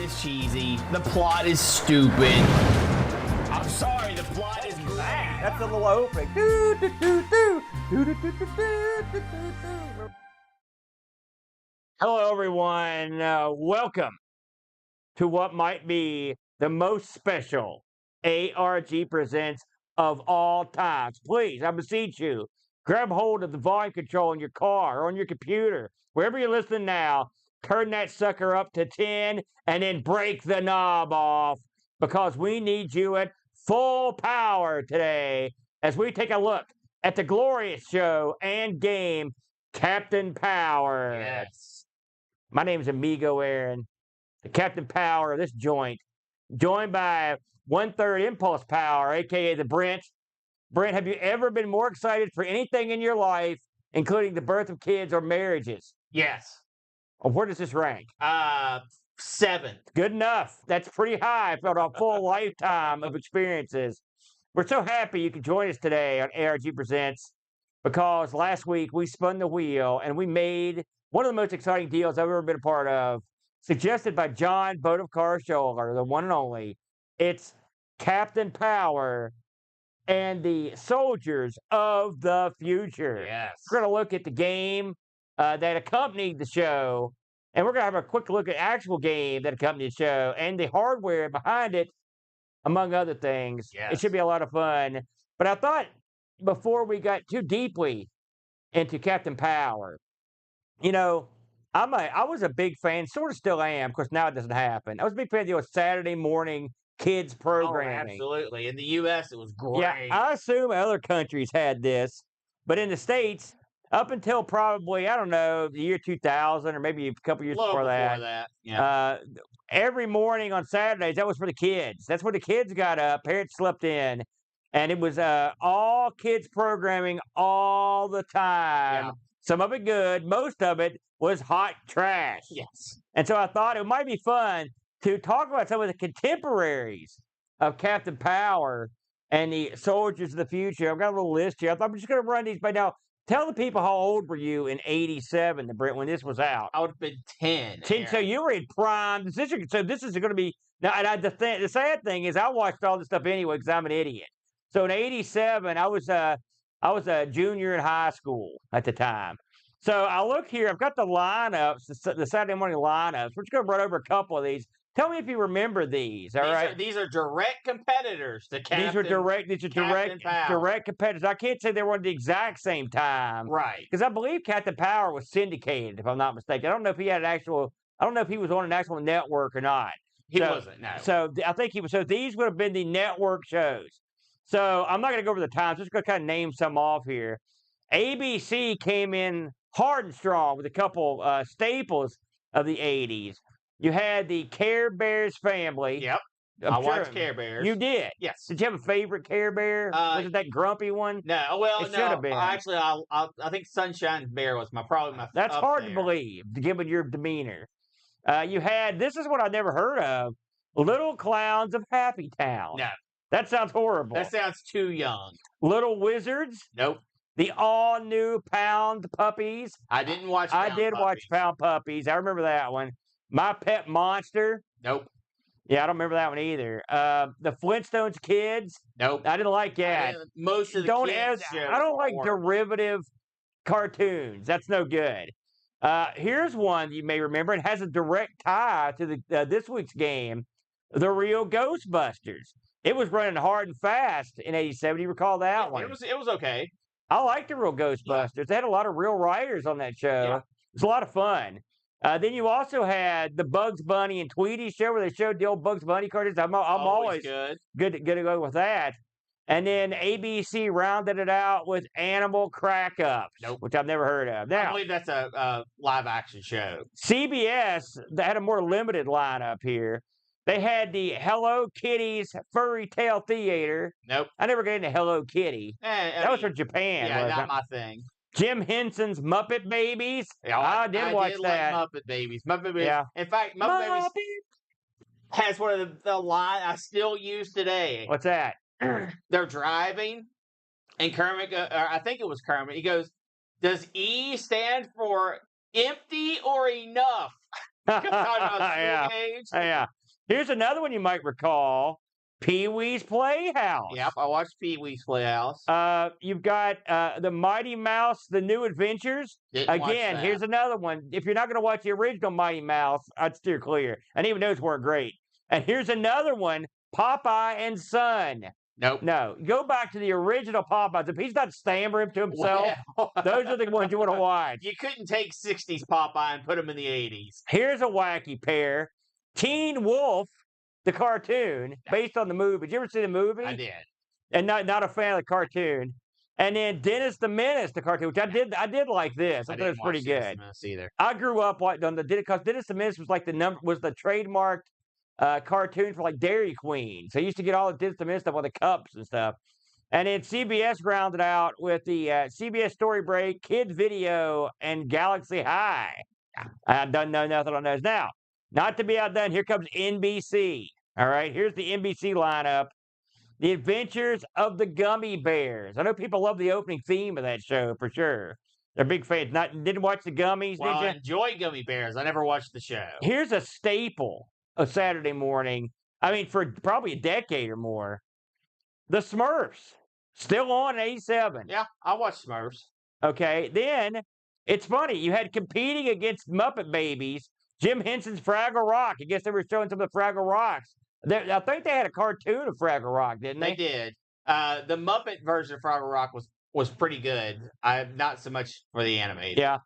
is cheesy. The plot is stupid. I'm sorry, the plot is bad. That's a little opening. Do, do, do, do. Do, do, do, do, do, do, do. Hello, everyone. Welcome to what might be the most special ARG Presents of all times. Please, I beseech you, grab hold of the volume control in your car or on your computer. Wherever you're listening now, turn that sucker up to 10 and then break the knob off because we need you at full power today as we take a look at the glorious show and game Captain Power. Yes. My name is Amigo Aaron, the Captain Power of this joint, joined by 1/3 Impulse Power, a.k.a. the Brent. Brent, have you ever been more excited for anything in your life, including the birth of kids or marriages? Yes. Or where does this rank? 7th. Good enough. That's pretty high for a full lifetime of experiences. We're so happy you could join us today on ARG Presents because last week we spun the wheel and we made one of the most exciting deals I've ever been a part of, suggested by John Bodovkar-Scholler, the one and only. It's Captain Power and the Soldiers of the Future. Yes. We're going to look at the game that accompanied the show, and we're going to have a quick look at actual game that accompanied the show and the hardware behind it, among other things. Yes. It should be a lot of fun. But I thought before we got too deeply into Captain Power, you know, I was a big fan, sort of still am. Of course, now it doesn't happen. I was a big fan of the old Saturday morning kids programming. Absolutely. In the U.S., it was great. Yeah, I assume other countries had this, but in the States, up until probably, I don't know, the year 2000 or maybe a couple years before that. Yeah. Every morning on Saturdays, that was for the kids. That's when the kids got up, parents slept in, and it was all kids programming all the time. Yeah. Some of it good, most of it was hot trash. Yes. And so I thought it might be fun to talk about some of the contemporaries of Captain Power and the Soldiers of the Future. I've got a little list here. I thought I'm just going to run these by now. Tell the people how old were you in '87, Brent, when this was out? I would have been 10. 10. So you were in prime. So this is going to be now. And the sad thing is, I watched all this stuff anyway because I'm an idiot. So in '87, I was a junior in high school at the time. So I look here. I've got the lineups, the Saturday morning lineups. We're just going to run over a couple of these. Tell me if you remember these. All right. These are direct competitors to Captain. These are direct competitors. I can't say they were at the exact same time. Right. Because I believe Captain Power was syndicated, if I'm not mistaken. I don't know if he had I don't know if he was on an actual network or not. He wasn't, no. So I think he was. So these would have been the network shows. So I'm not going to go over the times. Just going to kind of name some off here. ABC came in hard and strong with a couple staples of the 80s. You had the Care Bears family. Yep. I watched Care Bears. You did? Yes. Did you have a favorite Care Bear? Was it that grumpy one? No. Well, It should have been. Actually, I think Sunshine Bear was probably my. That's up hard there. to believe, given your demeanor. You had, this is what I never heard of, Little Clowns of Happy Town. No. That sounds horrible. That sounds too young. Little Wizards. Nope. The all-new Pound Puppies. I didn't watch. I did watch Pound Puppies. I remember that one. My Pet Monster. Nope. Yeah, I don't remember that one either. The Flintstones Kids. Nope. I didn't like that. Most of the kids shows I don't like were derivative cartoons. That's no good. Here's one you may remember. It has a direct tie to the this week's game, The Real Ghostbusters. It was running hard and fast in '87. You recall that one? It was okay. I like The Real Ghostbusters. Yeah. They had a lot of real writers on that show. Yeah. It was a lot of fun. Then you also had the Bugs Bunny and Tweety show where they showed the old Bugs Bunny cartoons. I'm always good to go with that. And then ABC rounded it out with Animal Crack-Ups, Nope. which I've never heard of. I Now, believe that's a live action show. CBS, they had a more limited lineup here. They had the Hello Kitty's Furry Tale Theater. Nope. I never got into Hello Kitty. That was from Japan. Yeah, wasn't not it? my thing. Jim Henson's Muppet Babies. Yeah, I did watch that. Like Muppet Babies. Muppet Babies. Yeah. In fact, Muppet Babies has one of the line I still use today. What's that? They're driving, and Kermit, or I think it was Kermit, he goes, "Does E stand for empty or enough?" Yeah. Age. Yeah. Here's another one you might recall: Pee-wee's Playhouse. Yep, I watched Pee Wee's Playhouse. You've got the Mighty Mouse: The New Adventures. Didn't watch Again, that. here's another one. If you're not going to watch the original Mighty Mouse, I'd steer clear. And even those weren't great. And here's another one: Popeye and Son. Nope. No, go back to the original Popeyes. If he's not stammering to himself, Well, those are the ones you want to watch. you couldn't take 60s Popeye and put him in the 80s. Here's a wacky pair: Teen Wolf, the cartoon, based on the movie. Did you ever see the movie? I did. And not a fan of the cartoon. And then Dennis the Menace, the cartoon, which I did like this. I thought it was pretty good. Either. I grew up on the because Dennis the Menace was like the trademarked cartoon for like Dairy Queen. So I used to get all the Dennis the Menace stuff on the cups and stuff. And then CBS rounded out with the CBS Story Break, Kids Video, and Galaxy High. I don't know nothing on those. Now, not to be outdone, here comes NBC. All right, here's the NBC lineup. The Adventures of the Gummy Bears. I know people love the opening theme of that show for sure. They're big fans. Didn't watch the Gummies, Well, I did you? enjoy Gummy Bears. I never watched the show. Here's a staple of Saturday morning. I mean, for probably a decade or more. The Smurfs. Still on in 87. Yeah, I watched Smurfs. Okay, then it's funny. You had competing against Muppet Babies, Jim Henson's Fraggle Rock. I guess they were showing some of the Fraggle Rocks. I think they had a cartoon of Fraggle Rock, didn't they? They did. The Muppet version of Fraggle Rock was pretty good. Not so much for the animated. Yeah.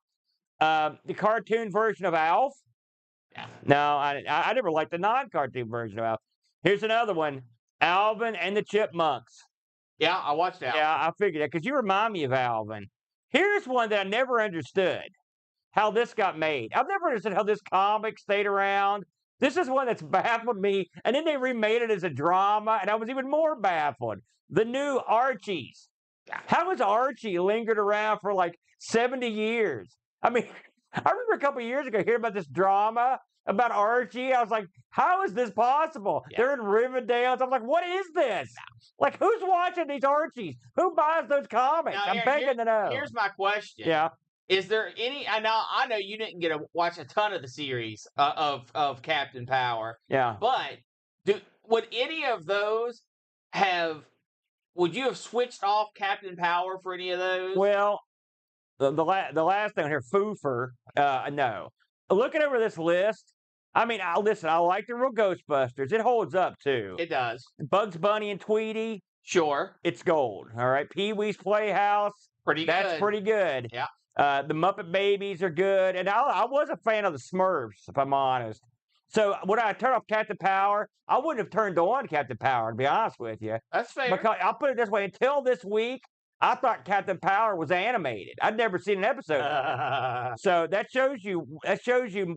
The cartoon version of Alf. Yeah. No, I never liked the non-cartoon version of Alf. Here's another one: Alvin and the Chipmunks. Yeah, I watched that. Yeah, I figured that because you remind me of Alvin. Here's one that I never understood how this got made. I've never understood how this comic stayed around. This is one that's baffled me. And then they remade it as a drama, and I was even more baffled. The new Archies. How has Archie lingered around for like 70 years? I mean, I remember a couple of years ago hearing about this drama about Archie. I was like, how is this possible? Yeah. They're in Riverdale. So I'm like, what is this? Like, who's watching these Archies? Who buys those comics? Now, I'm begging to know. Here's my question. Yeah. Is there any? I know you didn't get to watch a ton of the series of Captain Power. Yeah. But would any of those have? Would you have switched off Captain Power for any of those? Well, the last thing here, Foofer. No. Looking over this list, I mean, I like the real Ghostbusters. It holds up too. It does. Bugs Bunny and Tweety, Sure. it's gold. All right. Pee-wee's Playhouse, Pretty good. that's pretty good. Yeah. The Muppet Babies are good, and I was a fan of the Smurfs, if I'm honest. So when I turned off Captain Power, I wouldn't have turned on Captain Power, to be honest with you. That's fair. Because I'll put it this way: until this week, I thought Captain Power was animated. I'd never seen an episode. So that shows you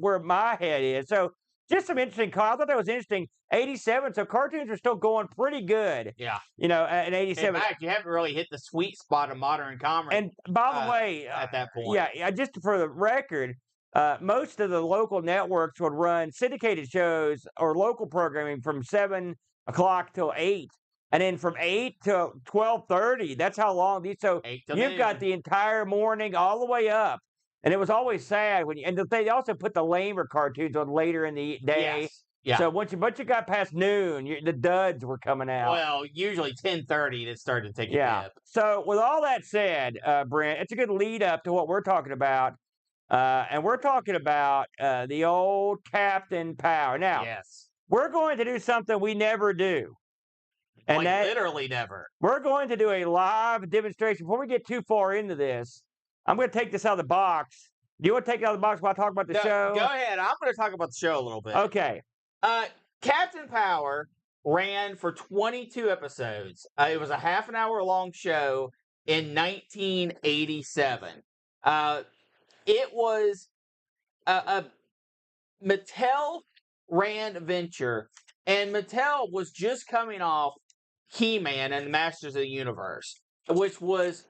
where my head is. So just some interesting. I thought that was interesting. 87. So cartoons are still going pretty good. Yeah. You know, in 87. In fact, you haven't really hit the sweet spot of modern comedy. And by the way, at that point, yeah, just for the record, most of the local networks would run syndicated shows or local programming from 7 o'clock till 8. And then from 8 to 12:30, that's how long these. So you've got the entire morning all the way up, and it was always sad when they also put the lamer cartoons on later in the day. Yes. Yeah. So once you got past noon, the duds were coming out. Well, usually 10:30 it started to take a dip. So with all that said, Brent, it's a good lead up to what we're talking about, and we're talking about the old Captain Power. Now, yes, we're going to do something we never do. And like literally never. We're going to do a live demonstration. Before we get too far into this, I'm going to take this out of the box. Do you want to take it out of the box while I talk about the show? Go ahead. I'm going to talk about the show a little bit. Okay. Captain Power ran for 22 episodes. It was a half an hour long show in 1987. It was a Mattel ran venture, and Mattel was just coming off He-Man and the Masters of the Universe, which was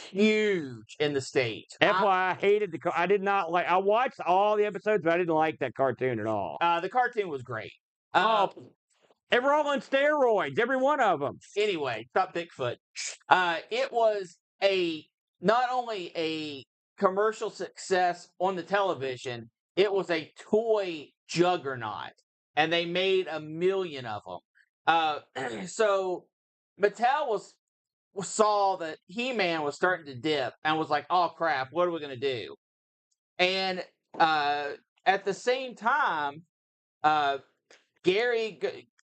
huge in the States. That's why I hated I did not like. I watched all the episodes, but I didn't like that cartoon at all. The cartoon was great. They were all on steroids, every one of them. Anyway, stop Bigfoot. It was not only a commercial success on the television, it was a toy juggernaut. and they made 1 million of them. So Mattel saw that He-Man was starting to dip and was like, "Oh crap, what are we gonna do?" And at the same time, Gary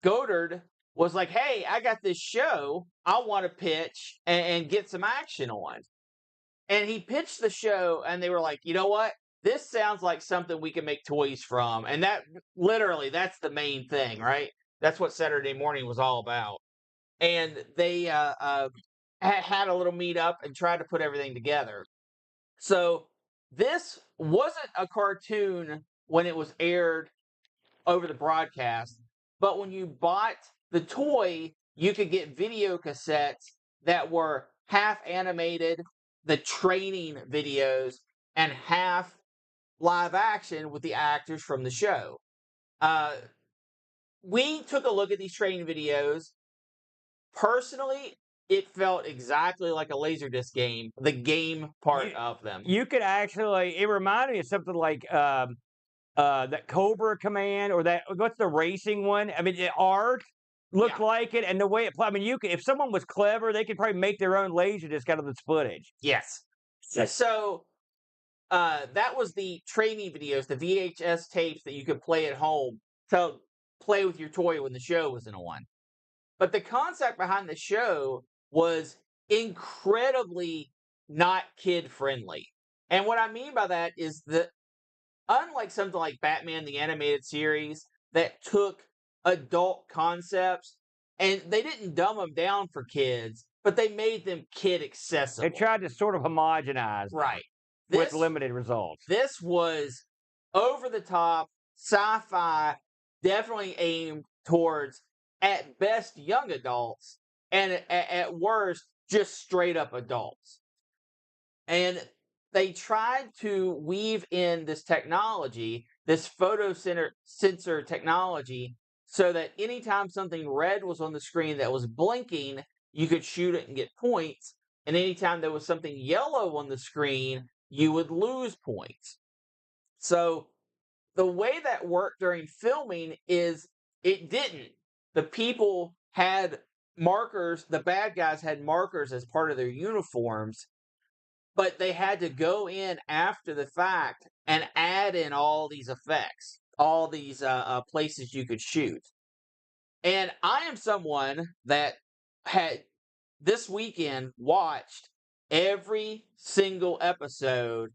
Goddard was like, "Hey, I got this show I want to pitch and get some action on." And he pitched the show, and they were like, "You know what? This sounds like something we can make toys from." And that literally, that's the main thing, right? That's what Saturday Morning was all about. And they had a little meetup and tried to put everything together. So this wasn't a cartoon when it was aired over the broadcast, but when you bought the toy, you could get video cassettes that were half animated, the training videos, and half live action with the actors from the show. We took a look at these training videos. Personally, it felt exactly like a Laserdisc game, the game part of them. You could actually, it reminded me of something like that Cobra Command, or that, what's the racing one? I mean, the art looked like it, and the way it played. I mean, you could, if someone was clever, they could probably make their own Laserdisc out of this footage. Yes. So that was the training videos, the VHS tapes that you could play at home to play with your toy when the show wasn't on. But the concept behind the show was incredibly not kid friendly. And what I mean by that is that, unlike something like Batman the Animated Series that took adult concepts and they didn't dumb them down for kids, but they made them kid accessible. They tried to sort of homogenize them, right, with limited results. This was over the top sci-fi, definitely aimed towards, at best, young adults, and at worst, just straight up adults. And they tried to weave in this technology, this photo sensor technology, so that anytime something red was on the screen that was blinking, you could shoot it and get points. And anytime there was something yellow on the screen, you would lose points. So the way that worked during filming is it didn't. The people had markers, the bad guys had markers as part of their uniforms, but they had to go in after the fact and add in all these effects, all these places you could shoot. And I am someone that had this weekend watched every single episode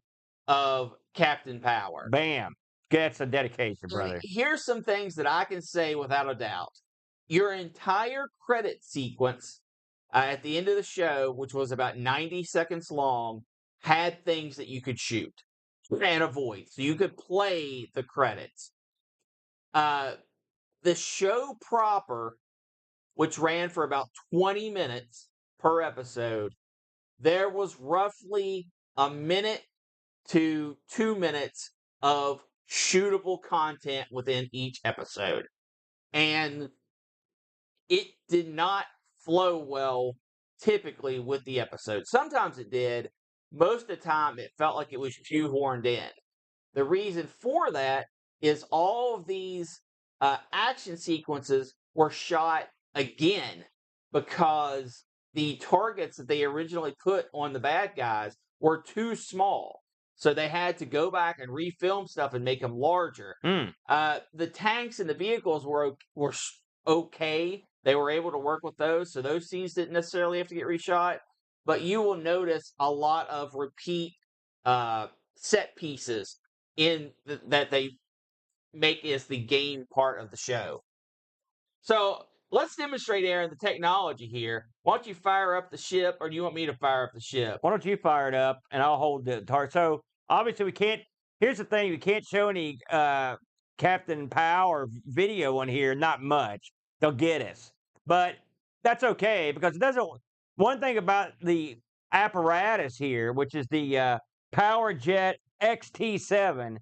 of Captain Power. Bam. That's a dedication, brother. Here's some things that I can say without a doubt. Your entire credit sequence at the end of the show, which was about 90 seconds long, had things that you could shoot and avoid. So you could play the credits. The show proper, which ran for about 20 minutes per episode, there was roughly a minute to 2 minutes of shootable content within each episode. And it did not flow well typically with the episode. Sometimes it did. Most of the time it felt like it was shoehorned in. The reason for that is all of these action sequences were shot again because the targets that they originally put on the bad guys were too small. So they had to go back and refilm stuff and make them larger. The tanks and the vehicles were okay. They were able to work with those, so those scenes didn't necessarily have to get reshot. But you will notice a lot of repeat set pieces that they make as the game part of the show. So let's demonstrate, Aaron, the technology here. Why don't you fire up the ship, or do you want me to fire up the ship? Why don't you fire it up, and I'll hold the target. So obviously we can't. Here's the thing: we can't show any Captain Power video on here. Not much. They'll get us, but that's okay because it doesn't. One thing about the apparatus here, which is the Power Jet XT7,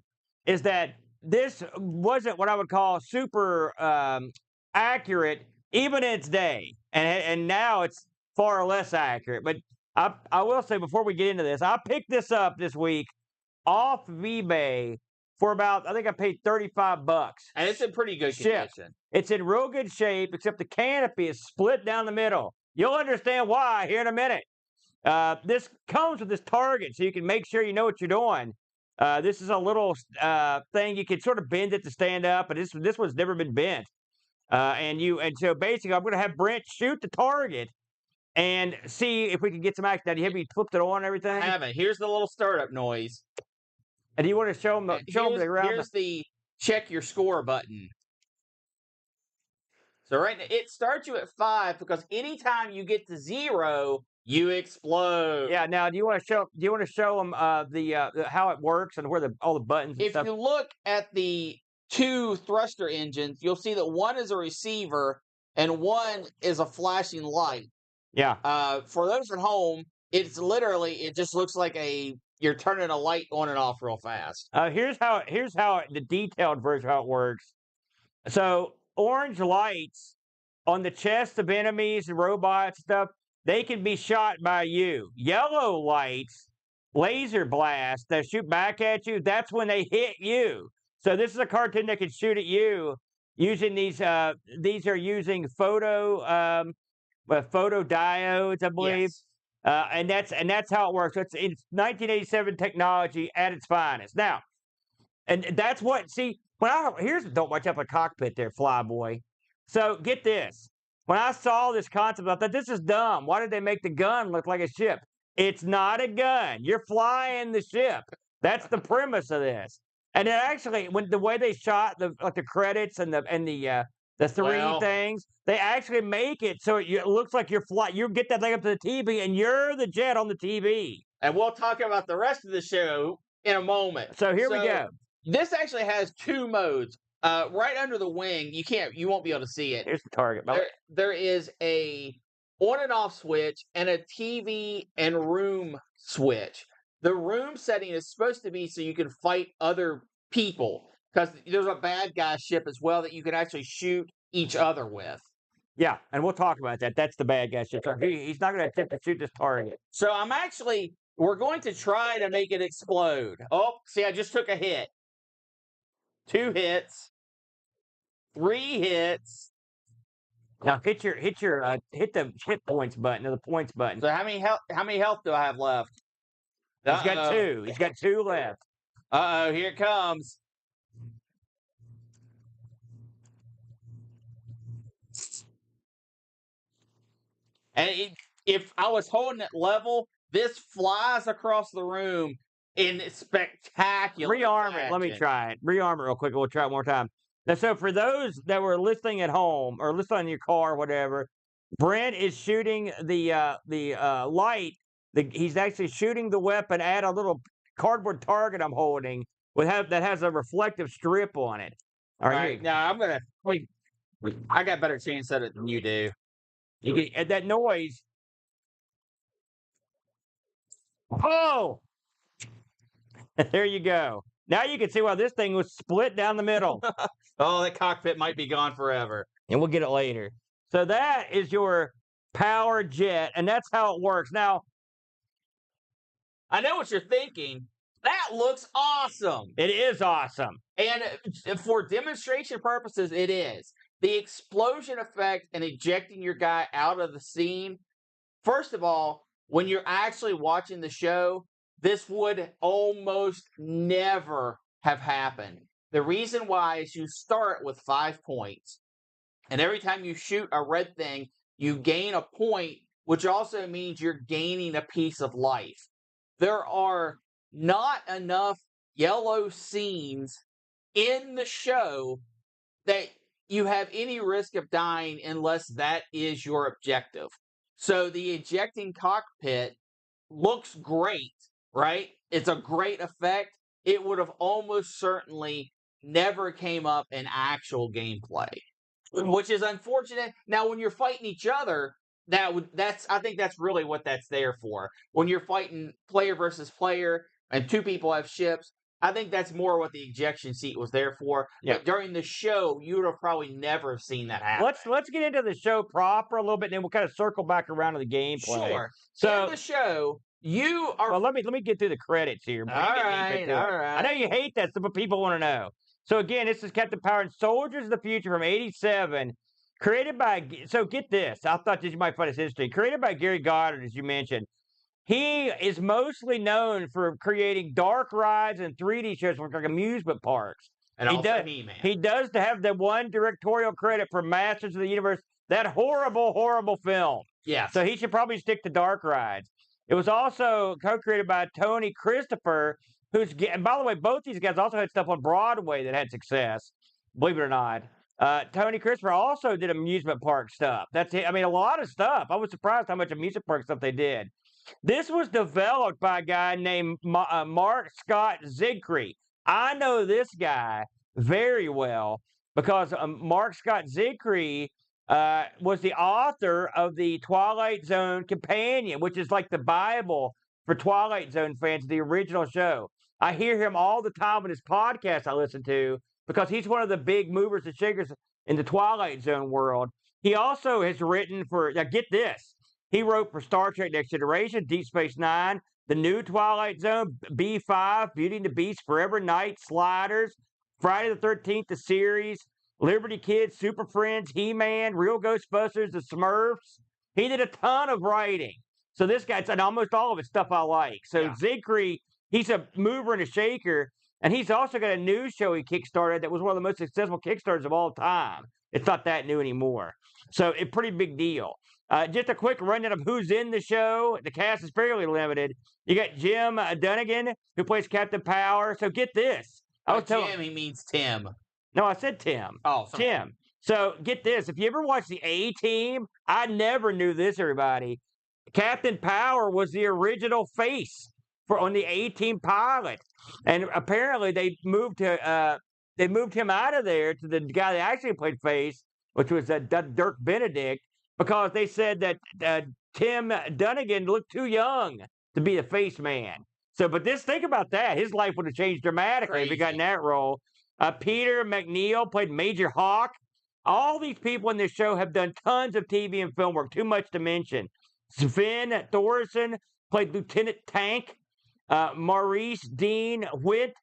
is that this wasn't what I would call super accurate even in its day, and now it's far less accurate. But I will say, before we get into this, I picked this up this week off of eBay for about, I think I paid $35. And it's in pretty good Ship. condition. It's in real good shape, except the canopy is split down the middle. You'll understand why here in a minute. This comes with this target, so you can make sure you know what you're doing. This is a little thing you can sort of bend it to stand up, but this one's never been bent. And so basically, I'm going to have Brent shoot the target and see if we can get some action. Now, have you flipped it on and everything? I haven't. Here's the little startup noise. And do you want to show them the ground? Here's the check your score button. So right now, it starts you at 5 because anytime you get to 0, you explode. Yeah. Now, do you want to show them how it works and where all the buttons and if stuff? you look at the 2 thruster engines, you'll see that one is a receiver and one is a flashing light. Yeah. For those at home, it just looks like you're turning a light on and off real fast. Here's how the detailed version of how it works. So orange lights on the chest of enemies and robots and stuff, they can be shot by you. Yellow lights, laser blasts that shoot back at you, that's when they hit you. So this is a cartoon that can shoot at you using these are using photodiodes, I believe. Yes. And that's how it works. It's 1987 technology at its finest. Now, and that's what don't watch up a cockpit there, Flyboy. So get this. When I saw this concept, I thought this is dumb. Why did they make the gun look like a ship? It's not a gun. You're flying the ship. That's the premise of this. And it actually, when the way they shot the credits and the three things, they actually make it so it looks like you're flying. You get that thing up to the TV, and you're the jet on the TV. And we'll talk about the rest of the show in a moment. So here we go. This actually has 2 modes. Right under the wing, you won't be able to see it. Here's the target. There is a on and off switch and a TV and room switch. The room setting is supposed to be so you can fight other people, because there's a bad guy ship as well that you can actually shoot each other with. Yeah, and we'll talk about that. That's the bad guy ship. He's not going to attempt to shoot this target. So we're going to try to make it explode. Oh, see, I just took a hit. 2 hits. 3 hits. Now hit the hit points button or the points button. So how many health do I have left? He's got 2. He's got 2 left. Uh-oh, here it comes. And if I was holding it level, this flies across the room in spectacular Rearm it. fashion. Let me try it. Rearm it real quick. We'll try it one more time. Now, so for those that were listening at home or listening in your car or whatever, Brent is shooting the light. He's actually shooting the weapon at a little cardboard target I'm holding that has a reflective strip on it. All right. Now I got better chance at it than you do. You get that noise. Oh! There you go. Now you can see why this thing was split down the middle. Oh, that cockpit might be gone forever. And we'll get it later. So that is your power jet, and that's how it works. Now, I know what you're thinking. That looks awesome. it is awesome. And for demonstration purposes, it is. The explosion effect and ejecting your guy out of the scene, first of all, when you're actually watching the show, this would almost never have happened. The reason why is you start with 5 points. And every time you shoot a red thing, you gain a point, which also means you're gaining a piece of life. There are not enough yellow scenes in the show that you have any risk of dying unless that is your objective. So the ejecting cockpit looks great, right? It's a great effect. It would have almost certainly never came up in actual gameplay, which is unfortunate. Now, when you're fighting each other, I think that's really what that's there for. When you're fighting player versus player and 2 people have ships, I think that's more what the ejection seat was there for. Yeah. But during the show, you would have probably never seen that happen. Let's get into the show proper a little bit, and then we'll kind of circle back around to the gameplay. Sure. So in the show, You are. Well, let me get through the credits here. Before you get deep into it. all right. I know you hate that stuff, but people want to know. So again, this is Captain Power and Soldiers of the Future from '87, created by. So get this. I thought this you might find his history. Created by Gary Goddard, as you mentioned. He is mostly known for creating dark rides and 3D shows for like amusement parks. And he also does. He-Man. He does have the one directorial credit for Masters of the Universe. That horrible, horrible film. Yes. So he should probably stick to dark rides. It was also co-created by Tony Christopher, and by the way, both these guys also had stuff on Broadway that had success, believe it or not. Tony Christopher also did amusement park stuff. That's it. I mean, a lot of stuff. I was surprised how much amusement park stuff they did. This was developed by a guy named Marc Scott Zicree. I know this guy very well because Marc Scott Zicree was the author of the Twilight Zone Companion, which is like the Bible for Twilight Zone fans, the original show. I hear him all the time on his podcast I listen to because he's one of the big movers and shakers in the Twilight Zone world. He also has written for, now get this, he wrote for Star Trek Next Generation, Deep Space Nine, The New Twilight Zone, B5, Beauty and the Beast, Forever Night, Sliders, Friday the 13th, the series, Liberty Kids, Super Friends, He-Man, Real Ghostbusters, The Smurfs. He did a ton of writing. So this guy's done almost all of his stuff I like. So yeah. Zicree, he's a mover and a shaker. And he's also got a new show he kickstarted that was one of the most successful Kickstarters of all time. It's not that new anymore. So a pretty big deal. Just a quick rundown of who's in the show. The cast is fairly limited. You got Jim Dunnigan, who plays Captain Power. So get this. Jim, he means Tim. No, I said Tim. Oh, sorry. Tim. So get this. If you ever watched the A-Team, I never knew this, everybody. Captain Power was the original face on the A-Team pilot. And apparently they moved him out of there to the guy that actually played face, which was Dirk Benedict, because they said that Tim Dunnigan looked too young to be the face man. So, but think about that. His life would have changed dramatically if he got in that role. Peter McNeil played Major Hawk. All these people in this show have done tons of TV and film work, too much to mention. Sven Thorson played Lieutenant Tank. Maurice Dean Witt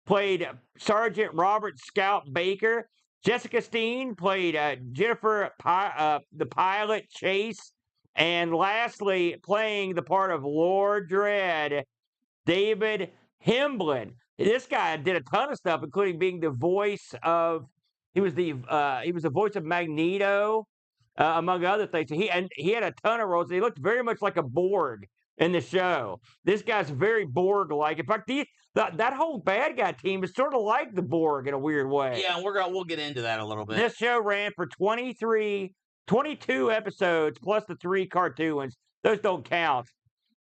played Sergeant Robert Scout Baker. Jessica Steen played Jennifer, the pilot, Chase. And lastly, playing the part of Lord Dread, David Hemblin. This guy did a ton of stuff, including being the voice of. He was the voice of Magneto, among other things. He had a ton of roles. He looked very much like a Borg in the show. This guy's very Borg-like. In fact, that whole bad guy team is sort of like the Borg in a weird way. Yeah, we'll get into that a little bit. This show ran for 22 episodes plus the 3 cartoons. Those don't count.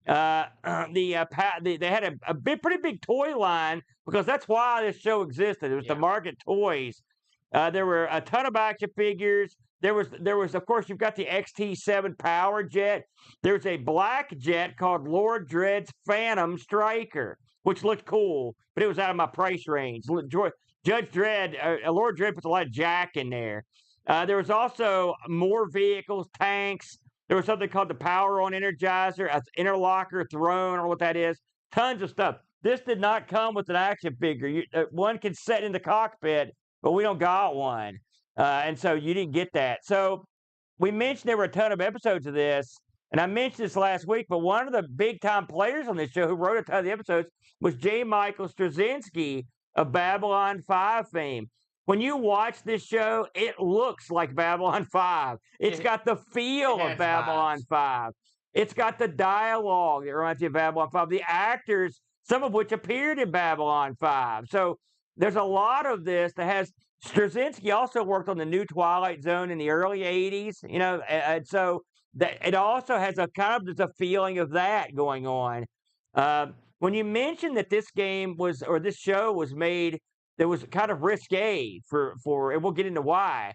They had a pretty big toy line because that's why this show existed. It was to market toys. There were a ton of action figures. There was, of course, you've got the XT-7 Power Jet. There's a black jet called Lord Dread's Phantom Striker, which looked cool, but it was out of my price range. Judge Dredd, Lord Dread puts a lot of jack in there. There was also more vehicles, tanks. There was something called the Power On Energizer, Interlocker Throne, or what that is. Tons of stuff. This did not come with an action figure. One can sit in the cockpit, but we don't got one. And so you didn't get that. So we mentioned there were a ton of episodes of this, and I mentioned this last week, but one of the big-time players on this show who wrote a ton of the episodes was J. Michael Straczynski of Babylon 5 fame. When you watch this show, it looks like Babylon 5. It's got the feel of Babylon 5. It's got the dialogue that reminds you of Babylon 5. The actors, some of which appeared in Babylon 5. So there's a lot of this that has... Straczynski also worked on the new Twilight Zone in the early 80s, and so that it also has a kind of there's a feeling of that going on. When you mentioned that this show was made, that was kind of risque for, and we'll get into why.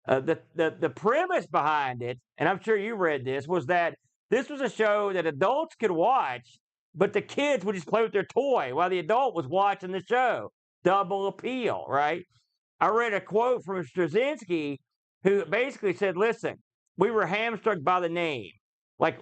The premise behind it, and I'm sure you read this, was that this was a show that adults could watch, but the kids would just play with their toy while the adult was watching the show. Double appeal, right? I read a quote from Straczynski who basically said, listen, we were hamstrung by the name. Like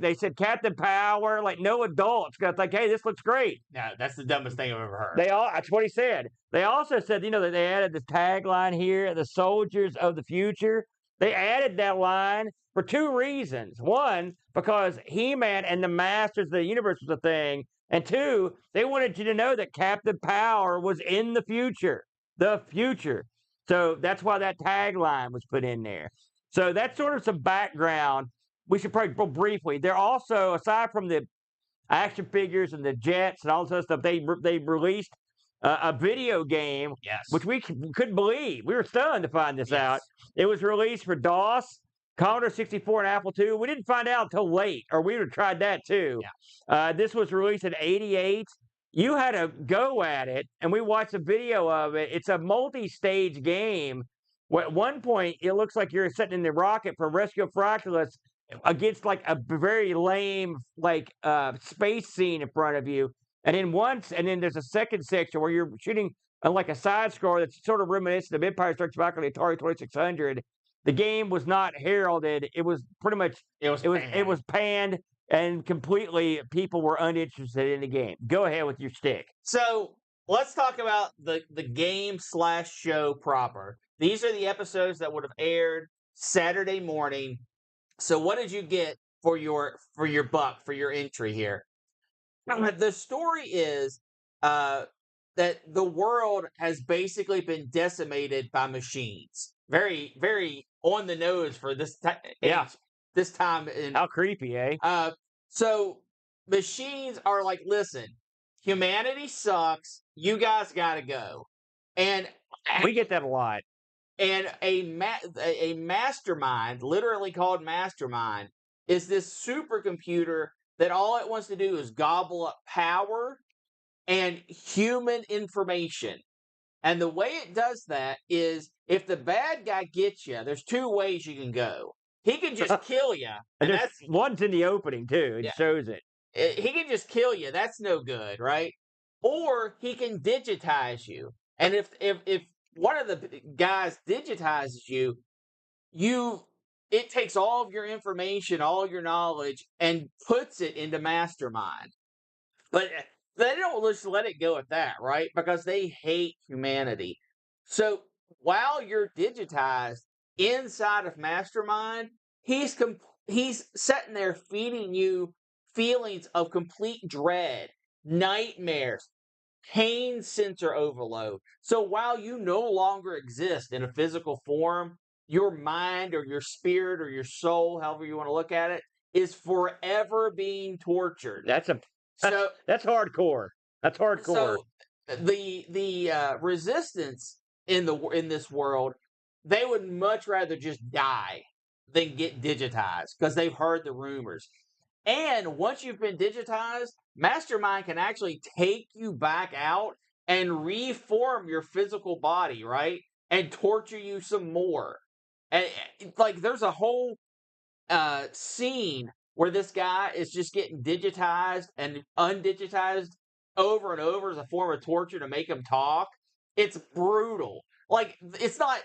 they said Captain Power, like no adults got like, hey, this looks great. No, that's the dumbest thing I've ever heard. That's what he said. They also said, that they added this tagline here, the soldiers of the future. They added that line for two reasons. One, because He-Man and the Masters of the Universe was a thing. And two, they wanted you to know that Captain Power was in the future. The future. So that's why that tagline was put in there. So that's sort of some background. We should probably go briefly. They're also, aside from the action figures and the jets and all this other stuff, they released a video game, Yes. which we couldn't believe. We were stunned to find this out. It was released for DOS, Commodore 64, and Apple II. We didn't find out until late, or we would have tried that too. Yeah. This was released in '88. You had a go at it, and we watched a video of it. It's a multi-stage game. At one point, it looks like you're sitting in the rocket from Rescue Fractalus against like a very lame space scene in front of you, and then there's a second section where you're shooting like a side scroller that's sort of reminiscent of Empire Strikes Back on the Atari 2600. The game was not heralded. It was pretty much it was panned, and completely people were uninterested in the game. Go ahead with your stick. So let's talk about the game / show proper. These are the episodes that would have aired Saturday morning. So what did you get for your buck, for your entry here? The story is that the world has basically been decimated by machines. Very, very on the nose for this this time. How creepy, eh? So machines are like, listen, humanity sucks. You guys got to go. And we get that a lot. And a mastermind, literally called Mastermind, is this supercomputer that all it wants to do is gobble up power and human information. And the way it does that is, if the bad guy gets you, there's two ways you can go. He can just kill you. And that's one's in the opening, too. It shows it. He can just kill you. That's no good, right? Or he can digitize you. And if one of the guys digitizes you, it takes all of your information, all your knowledge, and puts it into Mastermind. But they don't just let it go at that, right? Because they hate humanity. So while you're digitized inside of Mastermind, he's sitting there feeding you feelings of complete dread, nightmares, pain sensor overload. So while you no longer exist in a physical form, your mind or your spirit or your soul, however you want to look at it, is forever being tortured. That's hardcore. That's hardcore. So the resistance in this world, they would much rather just die than get digitized, because they've heard the rumors. And once you've been digitized, Mastermind can actually take you back out and reform your physical body, right? And torture you some more. And like, there's a whole scene where this guy is just getting digitized and undigitized over and over as a form of torture to make him talk. It's brutal. Like, it's not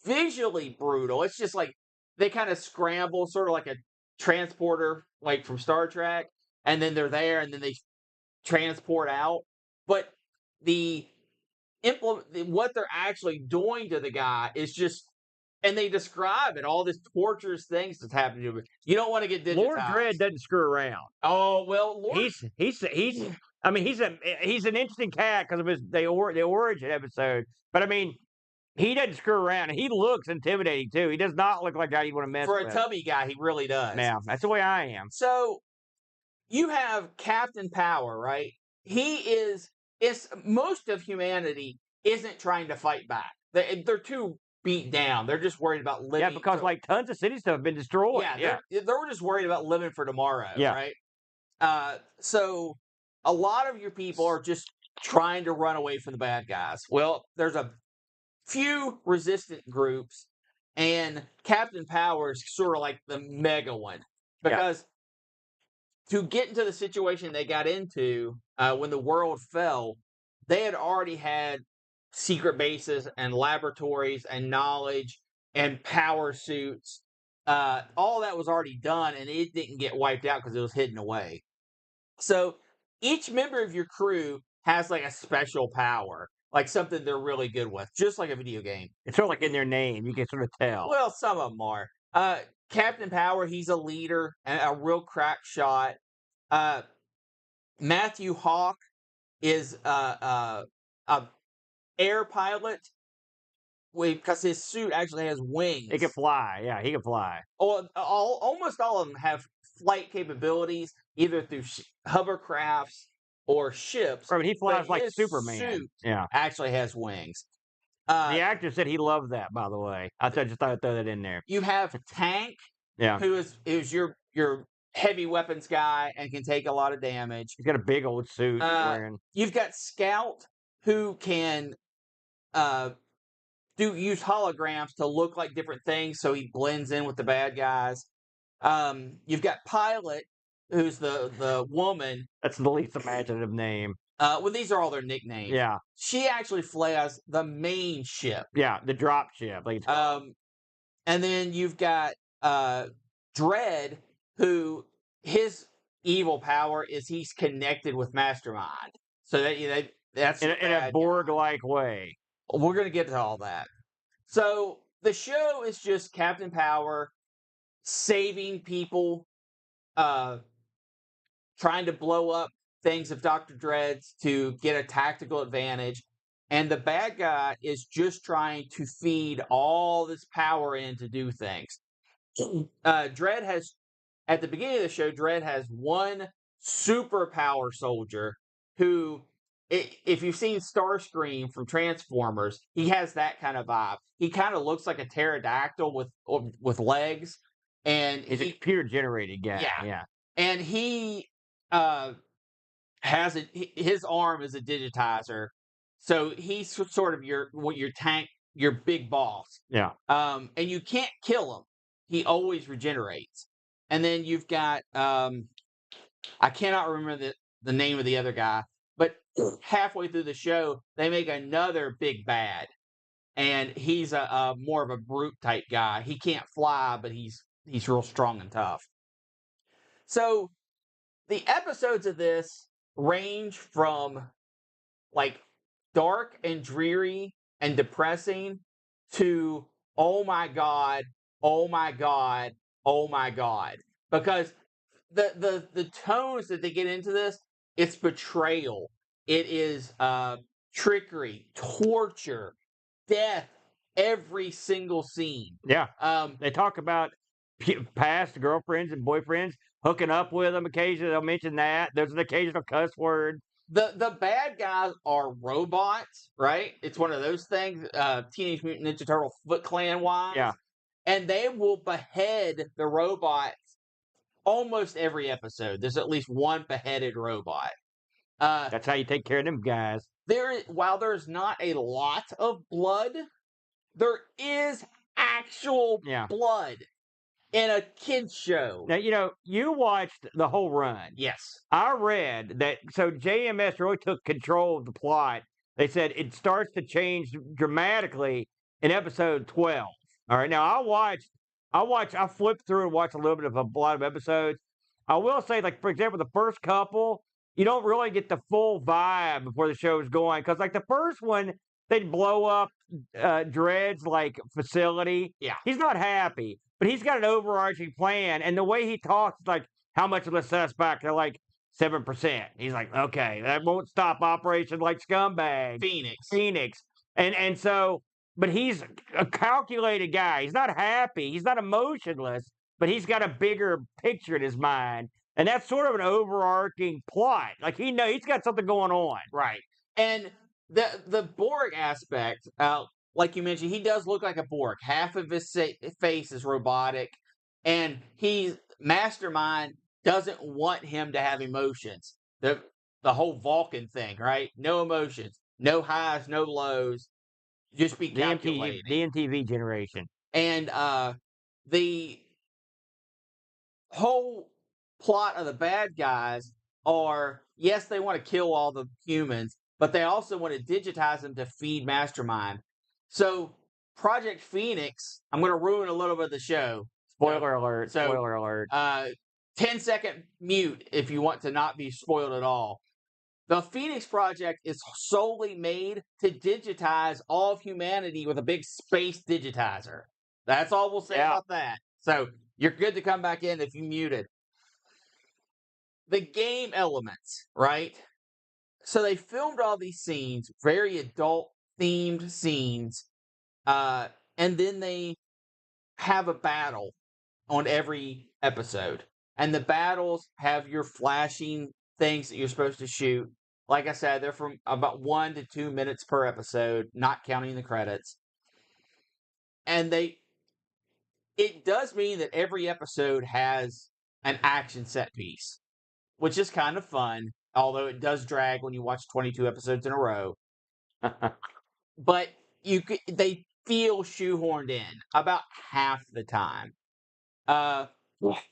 visually brutal. It's just like they kind of scramble, sort of like a transporter, like from Star Trek, and then they're there, and then they transport out. But what they're actually doing to the guy is just, and they describe it, all this torturous things that's happening to him. You don't want to get digitized. Lord Dredd doesn't screw around. Oh well, Lord. He's I mean, he's an interesting cat because of the origin episode. But I mean, he doesn't screw around, and he looks intimidating too. He does not look like a guy you want to mess with. For a tubby guy, he really does. Yeah, that's the way I am. So you have Captain Power, right? Most of humanity isn't trying to fight back. They're too beat down. They're just worried about living. Yeah, because like tons of city stuff have been destroyed. Yeah, they're just worried about living for tomorrow. Yeah. Right. So a lot of your people are just trying to run away from the bad guys. Well, there's a few resistant groups, and Captain Power is sort of like the mega one, because to get into the situation they got into when the world fell, they had already had secret bases and laboratories and knowledge and power suits all that was already done, and it didn't get wiped out because it was hidden away. So each member of your crew has like a special power, like something they're really good with, just like a video game. It's sort of like in their name. You can sort of tell. Well, some of them are. Captain Power, he's a leader and a real crack shot. Matthew Hawk is a air pilot because his suit actually has wings. He can fly. Yeah, he can fly. Almost all of them have flight capabilities, either through hovercrafts or ships. Right, but he flies but like his Superman. Suit Yeah. actually has wings. The actor said he loved that, by the way. Just thought I'd throw that in there. You have Tank, Yeah. who is your heavy weapons guy and can take a lot of damage. He's got a big old suit wearing. You've got Scout, who can use holograms to look like different things, so he blends in with the bad guys. You've got Pilot, who's the woman. That's the least imaginative name. Well, these are all their nicknames. Yeah. She actually flies the main ship. Yeah, the drop ship. Like and then you've got Dread, who his evil power is he's connected with Mastermind. So that's in a Borg-like way. We're going to get to all that. So the show is just Captain Power saving people, trying to blow up things of Dr. Dread's to get a tactical advantage. And the bad guy is just trying to feed all this power in to do things. Dread has, at the beginning of the show, Dread has one superpower soldier who, if you've seen Starscream from Transformers, he has that kind of vibe. He kind of looks like a pterodactyl with legs, and he's a computer-generated guy. Yeah, and he has his arm is a digitizer, so he's sort of your tank, your big boss. Yeah. And you can't kill him; he always regenerates. And then you've got I cannot remember the name of the other guy, but halfway through the show, they make another big bad, and he's a more of a brute type guy. He can't fly, but he's real strong and tough. So the episodes of this range from like dark and dreary and depressing to oh my god, oh my god, oh my god, because the tones that they get into this, it's betrayal, it is trickery, torture, death, every single scene. Yeah. They talk about past girlfriends and boyfriends hooking up with them occasionally. They'll mention that. There's an occasional cuss word. The bad guys are robots, right? It's one of those things, Teenage Mutant Ninja Turtle Foot Clan wise. Yeah. And they will behead the robots almost every episode. There's at least one beheaded robot. That's how you take care of them guys. While there's not a lot of blood, there is actual blood in a kid's show. Now, you watched the whole run. Yes. I read that, so JMS really took control of the plot. They said it starts to change dramatically in episode 12. All right, now I flipped through and watched a little bit of a lot of episodes. I will say, like, for example, the first couple, you don't really get the full vibe before the show is going. Because, like, the first one, they'd blow up Dread's, like, facility. Yeah. He's not happy, but he's got an overarching plan. And the way he talks, like, how much of the suspect? They're like 7%. He's like, okay, that won't stop Operation, like, Scumbag. Phoenix. And so... But he's a calculated guy. He's not happy. He's not emotionless, but he's got a bigger picture in his mind. And that's sort of an overarching plot. Like, he's got something going on. Right. And the Borg aspect, like you mentioned, he does look like a Borg. Half of his face is robotic. And Mastermind doesn't want him to have emotions. The whole Vulcan thing, right? No emotions. No highs, no lows. Just be calculating. The MTV generation. And the whole plot of the bad guys are, yes, they want to kill all the humans, but they also want to digitize them to feed Mastermind. So Project Phoenix, I'm going to ruin a little bit of the show. Spoiler alert. So, Spoiler alert. 10-second mute if you want to not be spoiled at all. The Phoenix Project is solely made to digitize all of humanity with a big space digitizer. That's all we'll say about that. So you're good to come back in if you muted. The game elements, right? So they filmed all these scenes, very adult-themed scenes, and then they have a battle on every episode. And the battles have your flashing things that you're supposed to shoot. Like I said, they're from about 1 to 2 minutes per episode, not counting the credits. And it does mean that every episode has an action set piece, which is kind of fun, although it does drag when you watch 22 episodes in a row. But they feel shoehorned in about half the time.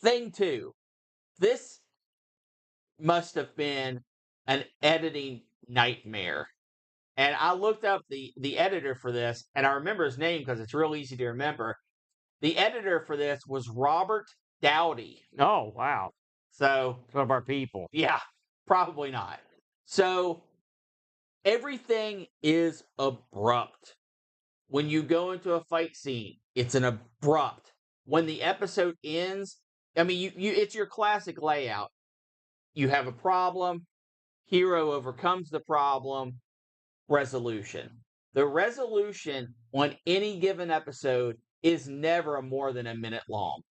Thing two, this must have been an editing nightmare. And I looked up the editor for this, and I remember his name because it's real easy to remember. The editor for this was Robert Dowdy. Oh, wow. So, Some of our people. Yeah, probably not. So, everything is abrupt. When you go into a fight scene, it's an abrupt. When the episode ends, I mean, it's your classic layout. You have a problem, hero overcomes the problem, resolution. The resolution on any given episode is never more than a minute long.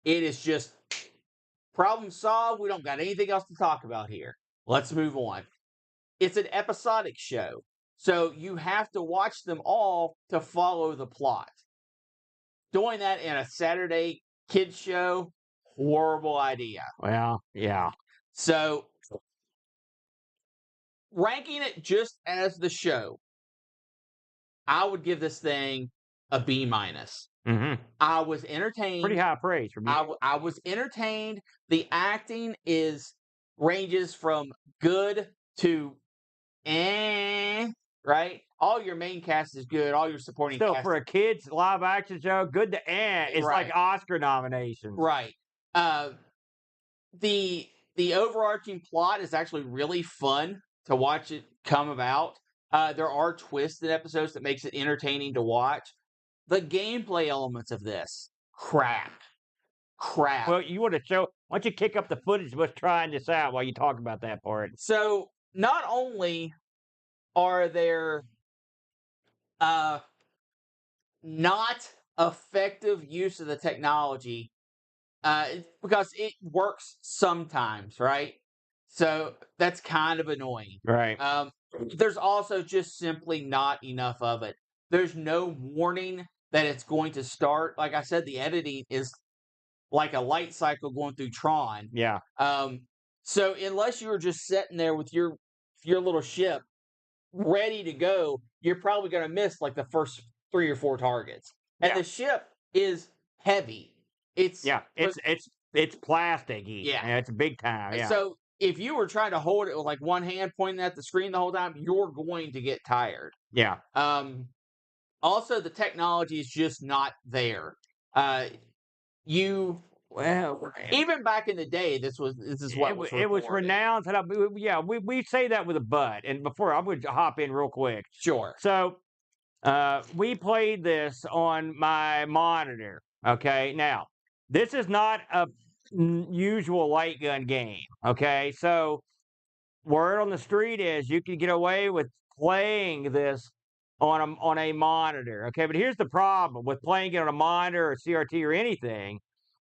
It is just problem solved. We don't got anything else to talk about here. Let's move on. It's an episodic show, so you have to watch them all to follow the plot. Doing that in a Saturday kids show, horrible idea. Well, yeah. So, ranking it just as the show, I would give this thing a B-. Mm-hmm. I was entertained. Pretty high praise from you. I was entertained. The acting ranges from good to right? All your main cast is good. All your supporting Still, cast. for a kids live action show, good to it's Right. like Oscar nominations. Right. The overarching plot is actually really fun to watch it come about. There are twists in episodes that makes it entertaining to watch. The gameplay elements of this, crap. Well, you want to show, why don't you kick up the footage of us trying this out while you talk about that part? So, not only are there not effective use of the technology, because it works sometimes, right? So that's kind of annoying. Right. There's also just simply not enough of it. There's no warning that it's going to start. Like I said, the editing is like a light cycle going through Tron. Yeah. So unless you were just sitting there with your little ship ready to go, you're probably going to miss like the first 3 or 4 targets. And the ship is heavy. It's plasticky. Yeah. It's big time. Yeah. So if you were trying to hold it with like one hand pointing at the screen the whole time, you're going to get tired. Yeah. Also, the technology is just not there. Even back in the day, this is what was it was renowned. We say that with a but. And before I would hop in real quick. Sure. So we played this on my monitor. Okay. Now, this is not a usual light gun game. Okay. So word on the street is you can get away with playing this on a monitor. Okay. But here's the problem with playing it on a monitor or CRT or anything.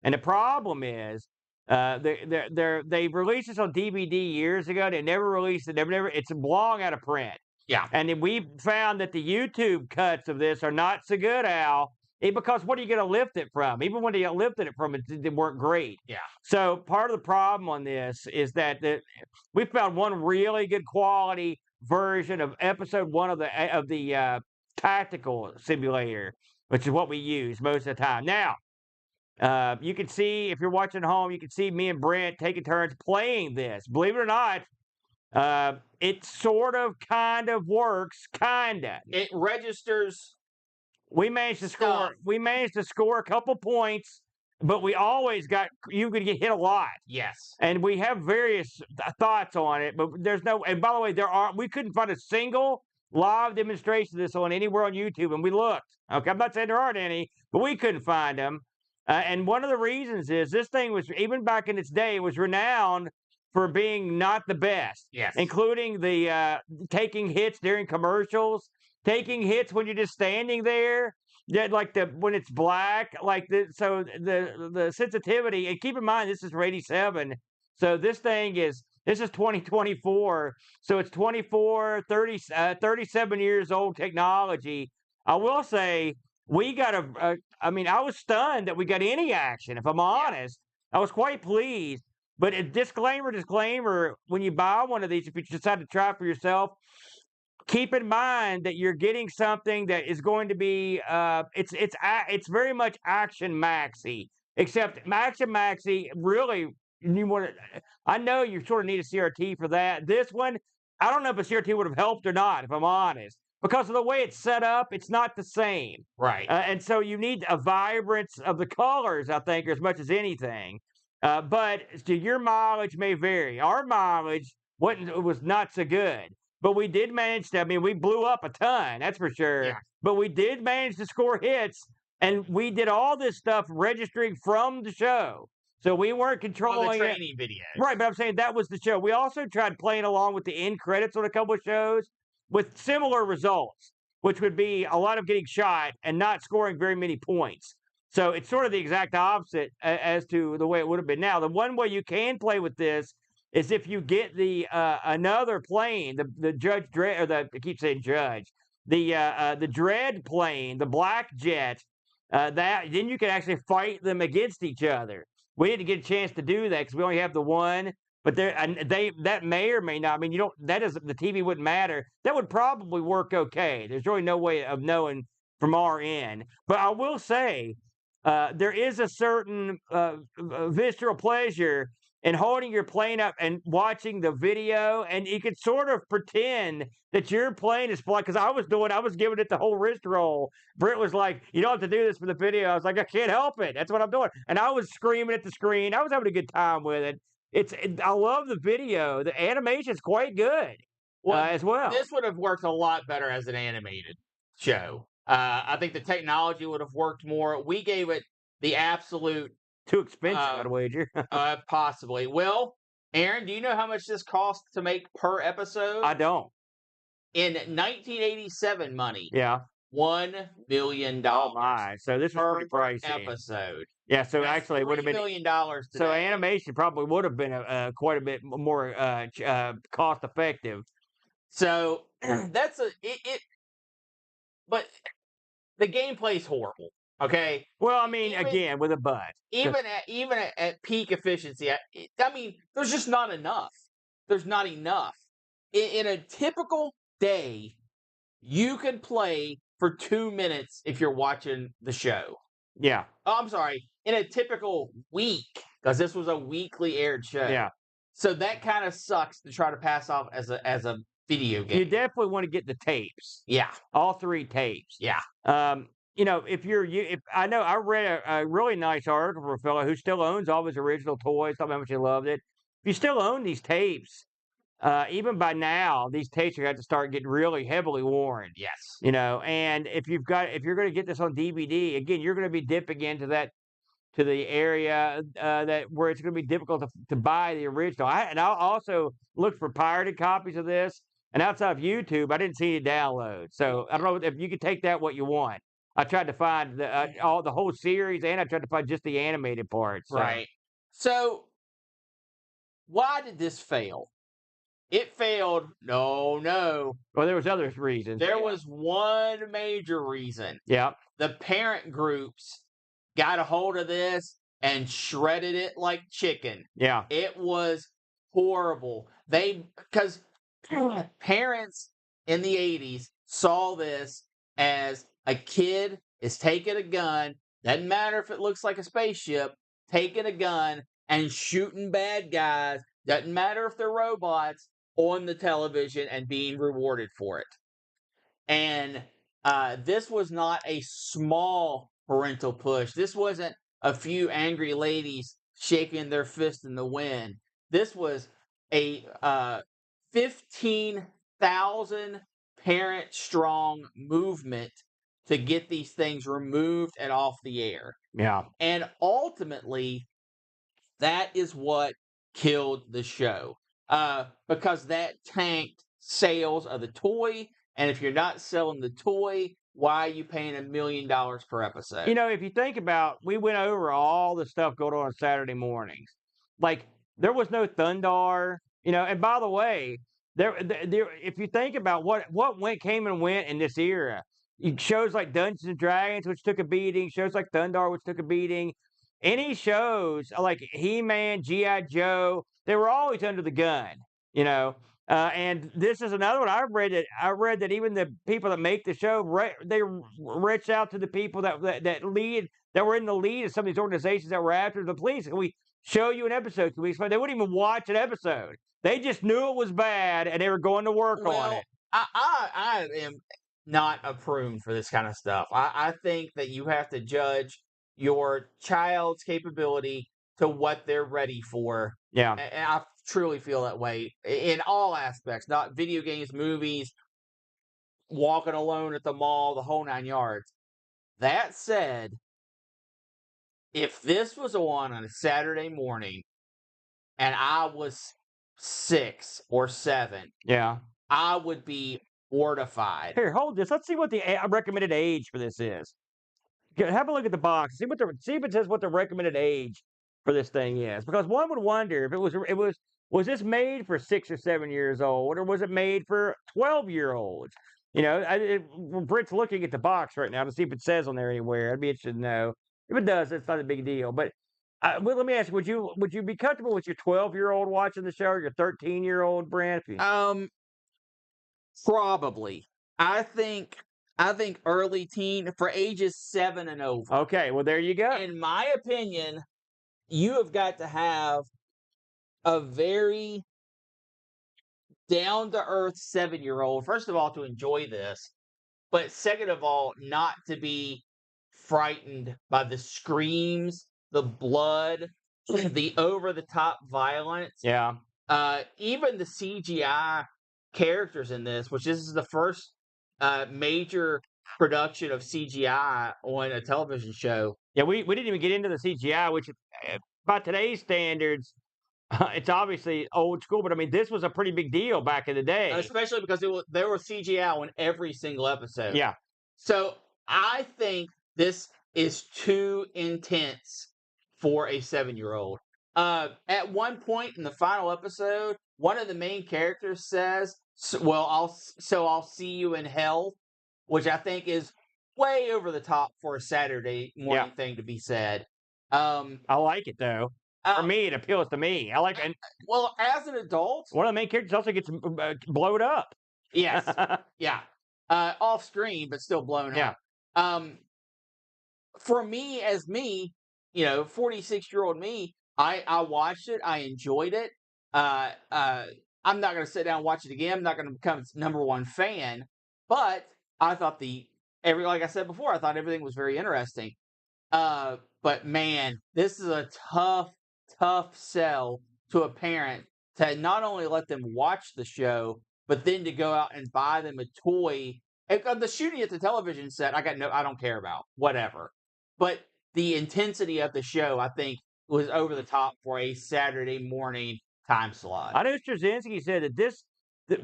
And the problem is they released this on DVD years ago. They never released it. It's long out of print. Yeah. And then we found that the YouTube cuts of this are not so good, Al. Because what are you going to lift it from? Even when they lifted it from, they weren't great. Yeah. So part of the problem on this is that we found one really good quality version of episode 1 of the tactical simulator, which is what we use most of the time. Now, you can see, if you're watching at home, you can see me and Brent taking turns playing this. Believe it or not, it sort of kind of works, kind of. It registers. We managed to score a couple points but we always you could get hit a lot. Yes. And we have various thoughts on it, but there's no. And by the way, we couldn't find a single live demonstration of this on anywhere on YouTube, and we looked. Okay, I'm not saying there aren't any, but we couldn't find them. And one of the reasons is this thing was, even back in its day, was renowned for being not the best. Yes. Including the taking hits during commercials, taking hits when you're just standing there. Yeah, like when it's black, so the sensitivity, and keep in mind this is for 87. So this is 2024. So it's 37 years old technology. I will say we got I mean, I was stunned that we got any action, if I'm honest. I was quite pleased. But a disclaimer, when you buy one of these, if you decide to try it for yourself, keep in mind that you're getting something that is going to be it's very much Action Maxi, except Action Maxi really, I know you sort of need a CRT for that. This one, I don't know if a CRT would have helped or not, if I'm honest, because of the way it's set up. It's not the same, right? And so you need a vibrance of the colors, I think, as much as anything. But your mileage may vary. Our mileage was not so good. But we did manage to, I mean, we blew up a ton, that's for sure. Yeah. But we did manage to score hits, and we did all this stuff registering from the show. So we weren't controlling the training videos. Right, but I'm saying that was the show. We also tried playing along with the end credits on a couple of shows with similar results, which would be a lot of getting shot and not scoring very many points. So it's sort of the exact opposite as to the way it would have been. Now, the one way you can play with this is if you get the another plane, the Judge Dredd, or I keep saying Judge, the Dread plane, the Black Jet, then you can actually fight them against each other. We didn't get a chance to do that because we only have the one. But that may or may not. I mean, the TV wouldn't matter. That would probably work okay. There's really no way of knowing from our end. But I will say, there is a certain visceral pleasure in holding your plane up and watching the video, and you could sort of pretend that your plane is flying. Because I was giving it the whole wrist roll. Britt was like, "You don't have to do this for the video." I was like, "I can't help it. That's what I'm doing." And I was screaming at the screen. I was having a good time with it. I love the video. The animation is quite good as well. This would have worked a lot better as an animated show. I think the technology would have worked more. We gave it the absolute too expensive, I'd wager. Possibly. Well, Aaron, do you know how much this cost to make per episode? I don't. In 1987 money. Yeah. $1 million. Oh my! So this was pretty pricey. Episode. Yeah. So actually, it would have been $3 million. So animation probably would have been quite a bit more cost effective. So that's but the gameplay's horrible. Okay. Well, I mean, again, with a but. Even at peak efficiency, I mean, there's just not enough. There's not enough. In a typical day, you can play for 2 minutes if you're watching the show. Yeah. Oh, I'm sorry. In a typical week, because this was a weekly aired show. Yeah. So that kind of sucks to try to pass off as a video game. You definitely want to get the tapes. Yeah. All 3 tapes. Yeah. If I know, I read a really nice article from a fellow who still owns all his original toys. Talking about how much he loved it. If you still own these tapes, even by now, these tapes are going to start getting really heavily worn. Yes. And if you're going to get this on DVD, again, you're going to be dipping into the area where it's going to be difficult to buy the original. I'll also look for pirated copies of this. And outside of YouTube, I didn't see any downloads. So I don't know if you can take that what you want. I tried to find the whole series, and I tried to find just the animated parts. So. Right. So why did this fail? It failed. No. Well, there was other reasons. There was one major reason. Yeah. The parent groups got a hold of this and shredded it like chicken. Yeah. It was horrible. Because parents in the 80s saw this as a kid is taking a gun, doesn't matter if it looks like a spaceship, taking a gun and shooting bad guys, doesn't matter if they're robots, on the television and being rewarded for it. And this was not a small parental push. This wasn't a few angry ladies shaking their fist in the wind. This was a 15,000 parent strong movement to get these things removed and off the air. Yeah. And ultimately, that is what killed the show. Because that tanked sales of the toy. And if you're not selling the toy, why are you paying $1 million per episode? You know, if you think about, we went over all the stuff going on Saturday mornings. Like, there was no Thundar, you know. And by the way, there if you think about what came and went in this era, shows like Dungeons and Dragons, which took a beating, shows like Thundar, which took a beating. Any shows like He-Man, G.I. Joe, they were always under the gun, you know. And this is another one. I read that even the people that make the show, they reach out to the people that were in the lead of some of these organizations that were after the police. Can we show you an episode? Can we explain? They wouldn't even watch an episode. They just knew it was bad and they were going to work on it. I am not a prune for this kind of stuff. I think that you have to judge your child's capability to what they're ready for. Yeah. And I truly feel that way in all aspects, not video games, movies, walking alone at the mall, the whole 9 yards. That said, if this was on a Saturday morning and I was 6 or 7, Yeah. I would be mortified. Here, hold this. Let's see what the recommended age for this is. Have a look at the box. See if it says what the recommended age for this thing is. Because one would wonder if was this made for 6 or 7 years old, or was it made for 12-year-olds? You know, Britt's looking at the box right now to see if it says on there anywhere. I'd be interested to know. If it does, it's not a big deal. But well, let me ask you: would you be comfortable with your 12-year-old watching the show, or your 13-year-old, Brent? Probably. I think early teen for ages 7 and over. Okay, well there you go. In my opinion, you have got to have a very down to earth 7-year-old, first of all, to enjoy this, but second of all, not to be frightened by the screams, the blood, the over the top violence. Yeah. Even the CGI characters in this, which this is the first major production of CGI on a television show. Yeah, we didn't even get into the CGI, which by today's standards, it's obviously old school. But I mean, this was a pretty big deal back in the day, especially because there was CGI on every single episode. Yeah. So I think this is too intense for a 7-year-old. At one point in the final episode, one of the main characters says, "Well, I'll see you in hell," which I think is way over the top for a Saturday morning thing to be said. I like it though. For me, it appeals to me. I like it. Well, as an adult, one of the main characters also gets blown up. Yes, yeah, off screen, but still blown up. For me, as me, 46-year-old me, I watched it. I enjoyed it. I'm not going to sit down and watch it again. I'm not going to become its number one fan. But I thought like I said before, I thought everything was very interesting. But man, this is a tough sell to a parent to not only let them watch the show, but then to go out and buy them a toy. The shooting at the television set, I don't care about, whatever. But the intensity of the show, I think, was over the top for a Saturday morning time slot. I know Straczynski said that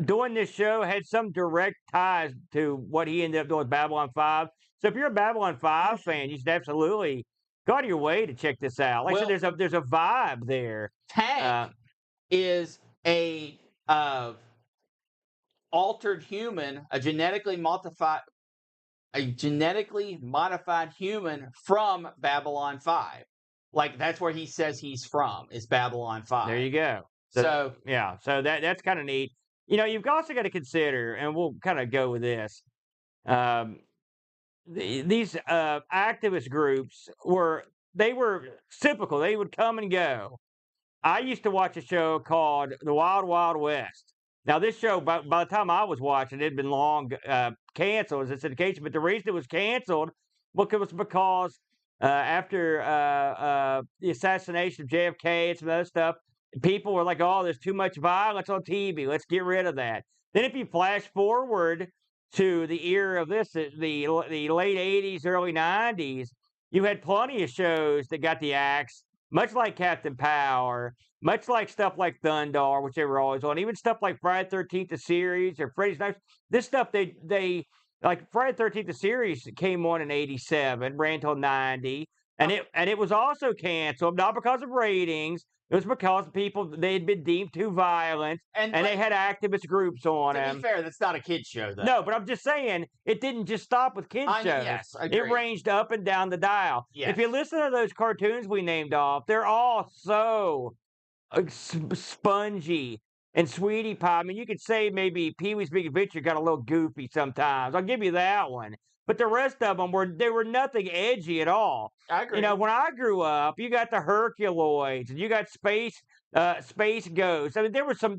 doing this show had some direct ties to what he ended up doing with Babylon 5. So if you're a Babylon 5 fan, you should absolutely go out of your way to check this out. Like I said, there's a vibe there. Tank is a altered human, a genetically modified human from Babylon 5. Like, that's where he says he's from, is Babylon 5. There you go. So yeah, so that's kind of neat. You've also got to consider, and we'll kind of go with this. These activist groups were typical. They would come and go. I used to watch a show called The Wild Wild West. Now, this show, by the time I was watching, it had been long canceled as a syndication. But the reason it was canceled was because after the assassination of JFK and some other stuff, people were like, "Oh, there's too much violence on TV. Let's get rid of that." Then, if you flash forward to the era of the late '80s, early '90s, you had plenty of shows that got the axe, much like Captain Power, much like stuff like Thundar, which they were always on, even stuff like Friday 13th the series or Freddy's Night. This stuff they like Friday 13th the series came on in '87, ran until '90, and it was also canceled, not because of ratings. It was because people they had been deemed too violent, and they had activist groups on To them. be fair, that's not a kids show, though. No, but I'm just saying it didn't just stop with kids shows. Yes, It agreed. ranged up and down the dial. Yes. If you listen to those cartoons we named off, they're all so spongy and Sweetie Pie. I mean, you could say maybe Pee Wee's Big Adventure got a little goofy sometimes. I'll give you that one. But the rest of them were nothing edgy at all. I agree. You know, when I grew up, you got the Herculoids and you got Space Ghosts. I mean, there was stuff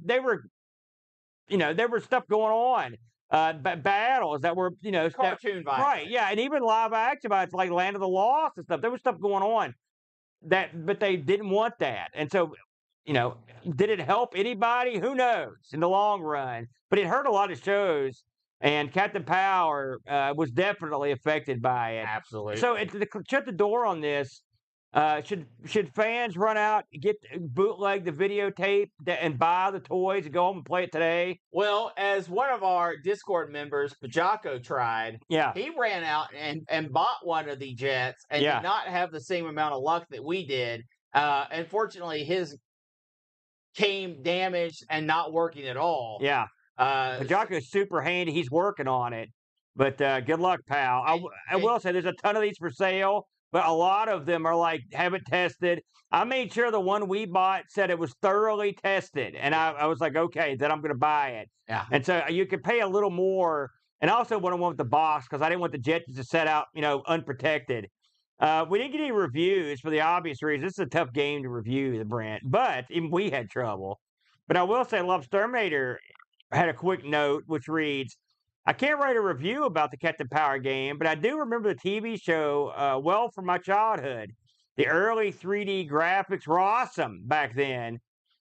going on. Battles that were, cartoon violence. right? Yeah, and even live action about like Land of the Lost and stuff. There was stuff going on but they didn't want that, and so did it help anybody? Who knows in the long run? But it hurt a lot of shows, and Captain Power was definitely affected by it. Absolutely. So to shut the door on this, should fans run out, bootleg the videotape and buy the toys and go home and play it today? Well, as one of our Discord members, Pajako, tried, he ran out and bought one of the jets and did not have the same amount of luck that we did. Unfortunately, his came damaged and not working at all. Yeah. Pajako is super handy. He's working on it. But good luck, pal. I will say there's a ton of these for sale, but a lot of them are like, haven't tested. I made sure the one we bought said it was thoroughly tested. And I was like, okay, then I'm going to buy it. Yeah. And so you could pay a little more. And I also want to want the box because I didn't want the jet to set out, unprotected. We didn't get any reviews for the obvious reason. This is a tough game to review, Brent, but even we had trouble. But I will say Love Terminator had a quick note, which reads, I can't write a review about the Captain Power game, but I do remember the TV show well from my childhood. The early 3D graphics were awesome back then,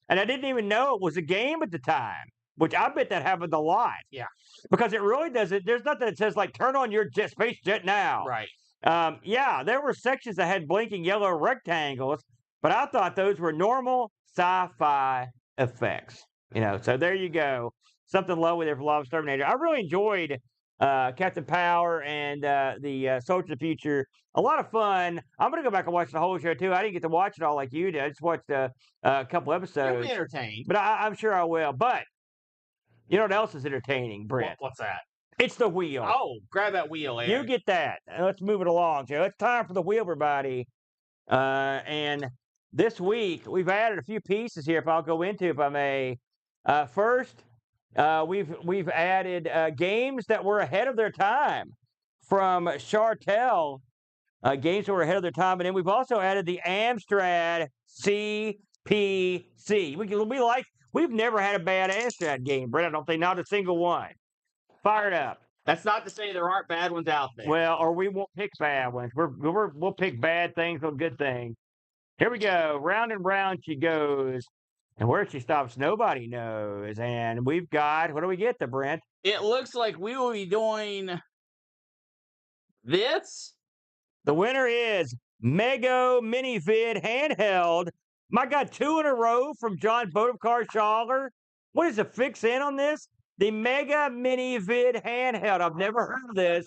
and I didn't even know it was a game at the time, which I bet that happened a lot. Yeah. Because it really doesn't, there's nothing that says, like, turn on your space jet now. Right. There were sections that had blinking yellow rectangles, but I thought those were normal sci-fi effects. So there you go. Something low there for Love Terminator. I really enjoyed Captain Power and the Soldier of the Future. A lot of fun. I'm going to go back and watch the whole show, too. I didn't get to watch it all like you did. I just watched a couple episodes. You'll be entertained. But I'm sure I will. But you know what else is entertaining, Brent? What's that? It's the wheel. Oh, grab that wheel, Aaron. You get that. Let's move it along, Joe. It's time for the wheel, everybody. And this week, we've added a few pieces here, if I'll go into, if I may. First, we've added games that were ahead of their time from Chartel. Games that were ahead of their time, and then we've also added the Amstrad CPC. We've never had a bad Amstrad game, Brent. I don't think not a single one. Fired up. That's not to say there aren't bad ones out there. Well, or we won't pick bad ones. We'll pick bad things or good things. Here we go. Round and round she goes. And where she stops, nobody knows. And we've got, what do we get to, Brent? It looks like we will be doing this. The winner is Mego Minivid Handheld. My God, 2 in a row from John Bodekar Schaller. What is the fix in on this? The Mega Minivid Handheld. I've never heard of this.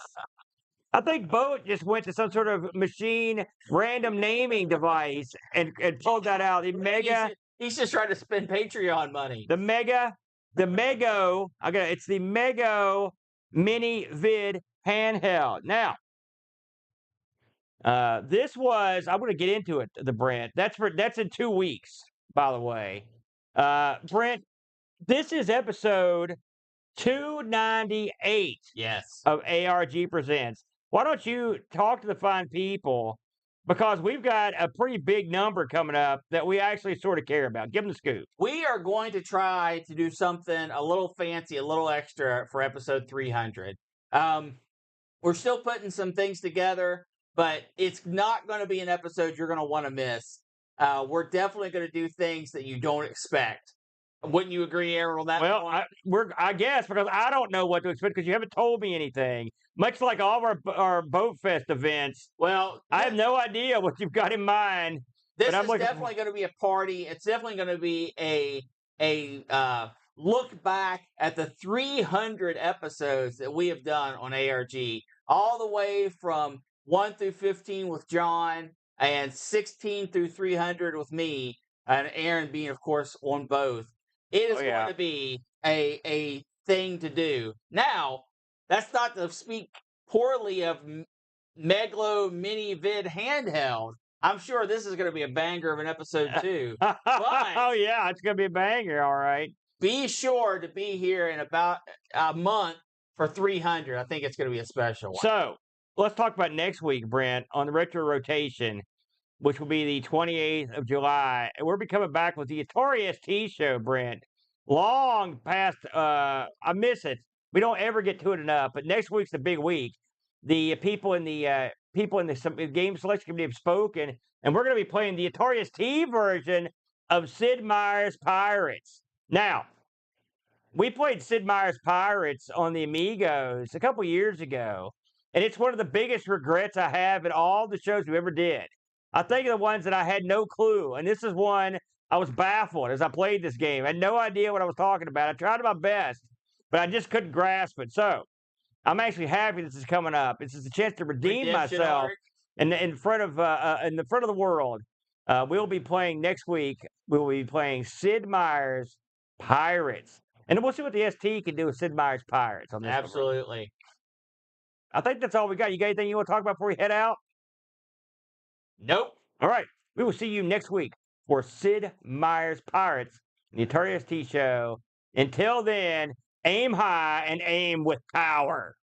I think Boat just went to some sort of machine random naming device and pulled that out. The Mega... He's just trying to spend Patreon money. It's the Mego Mini Vid Handheld. Now, I'm going to get into it, the Brent. That's in 2 weeks, by the way. Brent, this is episode 298. Yes. Of ARG Presents. Why don't you talk to the fine people? Because we've got a pretty big number coming up that we actually sort of care about. Give them the scoop. We are going to try to do something a little fancy, a little extra for episode 300. We're still putting some things together. but it's not going to be an episode you're going to want to miss. We're definitely going to do things that you don't expect. Wouldn't you agree, Aaron, on that Well, point? I guess because I don't know what to expect because you haven't told me anything. Much like all of our Boat Fest events, Well, I have no idea what you've got in mind. this But I'm is looking. definitely going to be a party. It's definitely going to be a look back at the 300 episodes that we have done on ARG, all the way from 1 through 15 with John and 16 through 300 with me, and Aaron being, of course, on both. It is Oh going yeah. to be a thing to do. Now, that's not to speak poorly of Meglo Mini Vid Handheld. I'm sure this is going to be a banger of an episode too. Oh But yeah, it's gonna be a banger. All right. be sure to be here in about a month for 300. I think it's going to be a special one. So let's talk about next week, Brent, on the retro rotation, which will be the 28th of July. And we'll be coming back with the Atari ST show, Brent. Long past, I miss it. We don't ever get to it enough. But next week's the big week. The people in the game selection committee have spoken, and we're going to be playing the Atari ST version of Sid Meier's Pirates. Now, we played Sid Meier's Pirates on the Amigos a couple years ago, and it's one of the biggest regrets I have in all the shows we ever did. I think of the ones that I had no clue, and this is one I was baffled as I played this game. I had no idea what I was talking about. I tried my best, but I just couldn't grasp it. So I'm actually happy this is coming up. This is a chance to redeem Redemption myself arc. in front of the world. We'll be playing next week. We'll be playing Sid Meier's Pirates. And then we'll see what the ST can do with Sid Meier's Pirates on this one. Absolutely. I think that's all we got. You got anything you want to talk about before we head out? Nope. All right. We will see you next week for Sid Meier's Pirates, the Atari ST show. Until then, aim high and aim with power.